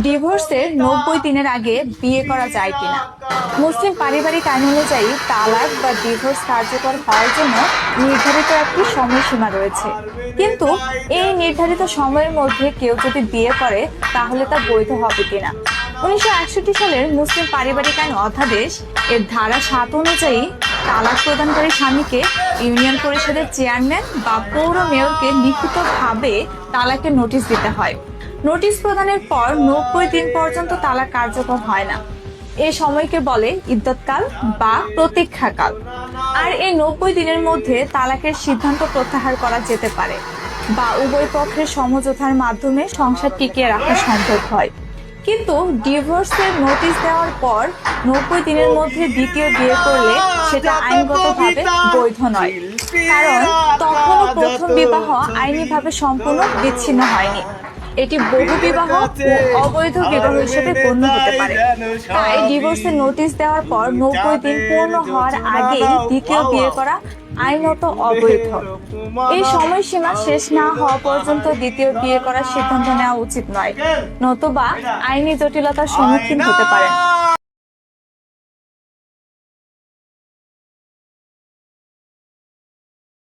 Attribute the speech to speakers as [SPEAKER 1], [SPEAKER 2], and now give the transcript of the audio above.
[SPEAKER 1] ডিভোর্সের 90 দিনের আগে বিয়ে করা যায় কিনা? মুসলিম পারিবারিক আইন অনুযায়ী তালাক বা ডিভোর্স কার্যকর হওয়ার জন্য নির্ধারিত একটি সময়সীমা রয়েছে, কিন্তু এই নির্ধারিত সময়ের মধ্যে কেউ যদি বিয়ে করে তাহলে তা বৈধ হবে কিনা। 1961 সালের মুসলিম পারিবারিক আইন অধ্যাদেশ এর ধারা 7 অনুযায়ী তালাক প্রদানকারী স্বামীকে ইউনিয়ন পরিষদের চেয়ারম্যান বা পৌর মেয়রকে লিখিতভাবে তালাকের নোটিশ দিতে হয়। নোটিশ প্রদানের পর 90 দিন পর্যন্ত তালাক কার্যকর হয় না। এই সময়কে বলে ইদ্যৎকাল বা প্রতীক্ষাকাল। আর এই 90 দিনের মধ্যে তালাকের সিদ্ধান্ত প্রত্যাহার করা যেতে পারে বা উভয় পক্ষের সমঝোতার মাধ্যমে সংসার টিকিয়ে রাখা সম্ভব হয়। কিন্তু ডিভোর্সের নোটিশ দেওয়ার পর 90 দিনের মধ্যে দ্বিতীয় বিয়ে করলে সেটা আইনগতভাবে বৈধ নয়, কারণ তখনও প্রথম বিবাহ আইনিভাবে সম্পূর্ণ বিচ্ছিন্ন হয়নি। এটি বহু বিবাহ ও অবৈধ বিবাহ হিসেবে গণ্য হতে পারে। তাই ডিভোর্সের নোটিশ দেওয়ার পর 90 দিন পূর্ণ হওয়ার আগেই দ্বিতীয় বিয়ে করা আইনত অবৈধ। এই সময়সীমা শেষ না হওয়া পর্যন্ত দ্বিতীয় বিয়ে করার সিদ্ধান্ত নেওয়া উচিত নয়, নতুবা আইনি জটিলতার সম্মুখীন হতে পারেন।